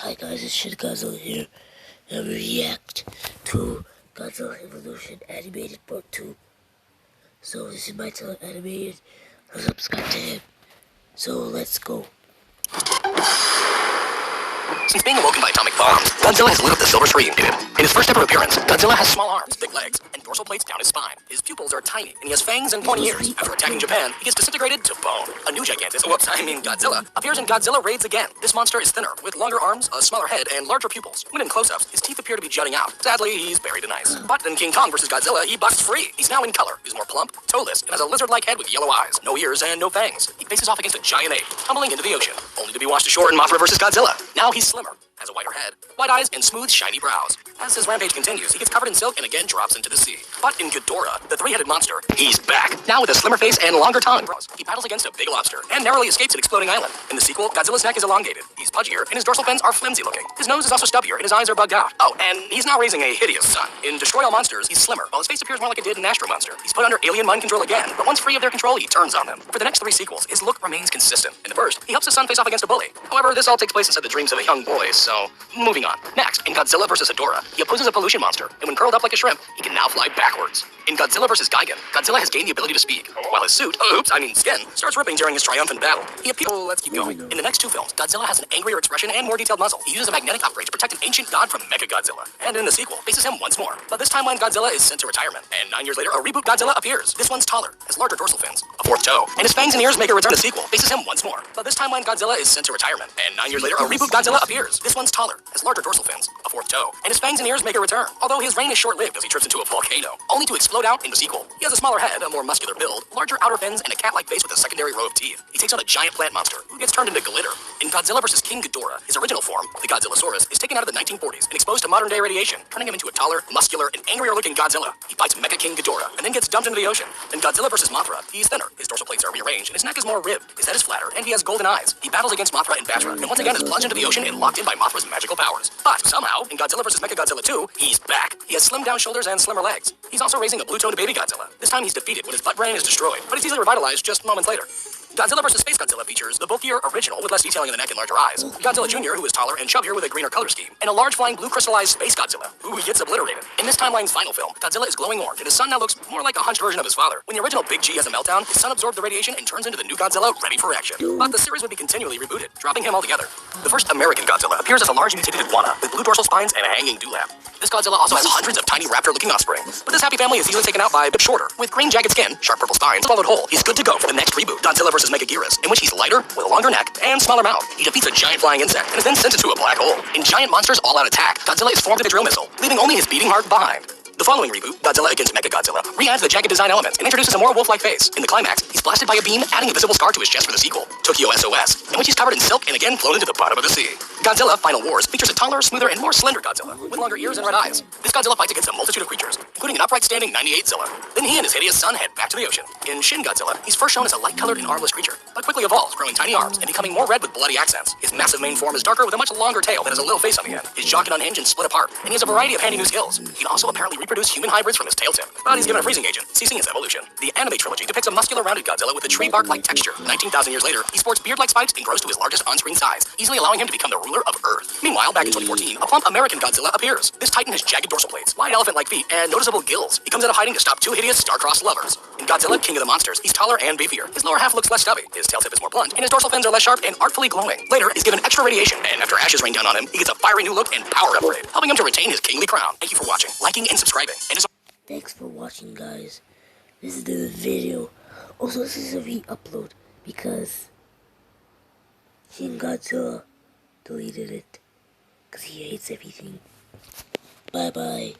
Hi guys, it's Shin here, and we react to Godzilla Evolution Animated Part 2. So this is my channel animated, subscribe to him. So let's go. Since being awoken by atomic bombs, Godzilla has lit up the silver screen. In his first ever appearance, Godzilla has small arms, thick legs, and dorsal plates down his spine. His pupils are tiny, and he has fangs and pointy ears. After attacking Japan, he gets disintegrated to bone. A new Gigantus, Godzilla, appears in Godzilla Raids Again. This monster is thinner, with longer arms, a smaller head, and larger pupils. When in close-ups, his teeth appear to be jutting out. Sadly, he's buried in ice. But in King Kong vs. Godzilla, he busts free. He's now in color, is more plump, toeless, and has a lizard-like head with yellow eyes, no ears, and no fangs. He faces off against a giant ape, tumbling into the ocean, only to be washed ashore in Mothra vs. Godzilla. Now he's slimmer, has a wider head, white eyes, and smooth, shiny brows. As his rampage continues, he gets covered in silk and again drops into the sea. But in Ghidorah, the three-headed monster, he's back. Now with a slimmer face and longer tongue. He battles against a big lobster and narrowly escapes an exploding island. In the sequel, Godzilla's neck is elongated. He's pudgier, and his dorsal fins are flimsy-looking. His nose is also stubbier, and his eyes are bugged out. Oh, and he's now raising a hideous son. In Destroy All Monsters, he's slimmer, while his face appears more like it did in Astro Monster. He's put under alien mind control again, but once free of their control, he turns on them. For the next three sequels, his look remains consistent. In the first, he helps his son face off against a bully. However, this all takes place inside the dreams of a young boy, so moving on. Next, in Godzilla vs. Ghidorah, he opposes a pollution monster, and when curled up like a shrimp, he can now fly backwards. In Godzilla vs. Gigan, Godzilla has gained the ability to speak, while his suit, skin, starts ripping during his triumphant battle. Let's keep going. In the next two films, Godzilla has an angrier expression and more detailed muzzle. He uses a magnetic upgrade to protect an ancient god from Mechagodzilla. And in the sequel, faces him once more. But this timeline, Godzilla is sent to retirement, and 9 years later, a reboot Godzilla appears. This one's taller, has larger dorsal fins, a fourth toe, and his fangs and ears make a return. The sequel faces him once more. But this timeline, Godzilla is sent to retirement, and 9 years later, a reboot Godzilla appears. This one's taller, has larger dorsal fins, a fourth toe, and his fangs and ears make a return. Although his reign is short-lived as he trips into a volcano, only to explode out in the sequel. He has a smaller head, a more muscular build, larger outer fins, and a cat-like face with a secondary row of teeth. He takes on a giant plant monster, who gets turned into glitter. In Godzilla vs. King Ghidorah, his original form, the Godzillasaurus, is taken out of the 1940s and exposed to modern-day radiation, turning him into a taller, muscular, and angrier-looking Godzilla. He fights Mecha King Ghidorah, and then gets dumped into the ocean. In Godzilla vs. Mothra, he's thinner, his dorsal plates are rearranged, and his neck is more ribbed. His head is flatter, and he has golden eyes. He battles against Mothra and Batra, and once again is plunged into the ocean and locked in by Mothra's magical powers. But somehow, in Godzilla vs. Mechagodzilla 2, he's back. He has slimmed down shoulders and slimmer legs. He's also raising a blue-toned baby Godzilla. This time he's defeated when his butt brain is destroyed, but he's easily revitalized just moments later. Godzilla vs. Space Godzilla features the bulkier original with less detailing in the neck and larger eyes, Godzilla Jr., who is taller and chubbier with a greener color scheme, and a large flying blue crystallized Space Godzilla, who gets obliterated. In this timeline's final film, Godzilla is glowing orange, and his son now looks more like a hunched version of his father. When the original Big G has a meltdown, his son absorbs the radiation and turns into the new Godzilla ready for action. But the series would be continually rebooted, dropping him altogether. The first American Godzilla appears as a large mutated iguana with blue dorsal spines and a hanging dewlap. This Godzilla also has hundreds of tiny raptor-looking offspring, but this happy family is easily taken out by a bit shorter, with green jagged skin, sharp purple spines, swallowed whole. He's good to go for the next reboot, Godzilla vs. Mechagodzilla, in which he's lighter, with a longer neck, and smaller mouth. He defeats a giant flying insect, and is then sent into a black hole. In Giant Monsters All-Out Attack, Godzilla is formed into a drill missile, leaving only his beating heart behind. The following reboot, Godzilla against Mechagodzilla, re-adds the jagged design elements and introduces a more wolf-like face. In the climax, he's blasted by a beam, adding a visible scar to his chest for the sequel, Tokyo SOS, in which he's covered in silk and again flown into the bottom of the sea. Godzilla Final Wars features a taller, smoother, and more slender Godzilla, with longer ears and red eyes. This Godzilla fights against a multitude of creatures, including an upright standing 98 Zilla. Then he and his hideous son head back to the ocean. In Shin Godzilla, he's first shown as a light-colored and armless creature, but quickly evolves, growing tiny arms and becoming more red with bloody accents. His massive main form is darker with a much longer tail that has a little face on the end. His jaw can unhinge and split apart, and he has a variety of hand-use skills. He can also apparently reproduce human hybrids from his tail tip, but he's given a freezing agent, ceasing his evolution. The anime trilogy depicts a muscular, rounded Godzilla with a tree bark-like texture. 19,000 years later, he sports beard-like spikes and grows to his largest on-screen size, easily allowing him to become the ruler of Earth. Meanwhile, back in 2014, a plump American Godzilla appears. This titan has jagged dorsal plates, wide elephant-like feet, and noticeable gills. He comes out of hiding to stop two hideous star-crossed lovers. In Godzilla, King of the Monsters, he's taller and beefier. His lower half looks less stubby, his tail tip is more blunt, and his dorsal fins are less sharp and artfully glowing. Later, he's given extra radiation, and after ashes rain down on him, he gets a fiery new look and power upgrade, helping him to retain his kingly crown. Thank you for watching, liking, and subscribing. And Thanks for watching, guys. This is the video. Also, this is a re-upload because Shin Godzilla deleted it because he hates everything. Bye-bye.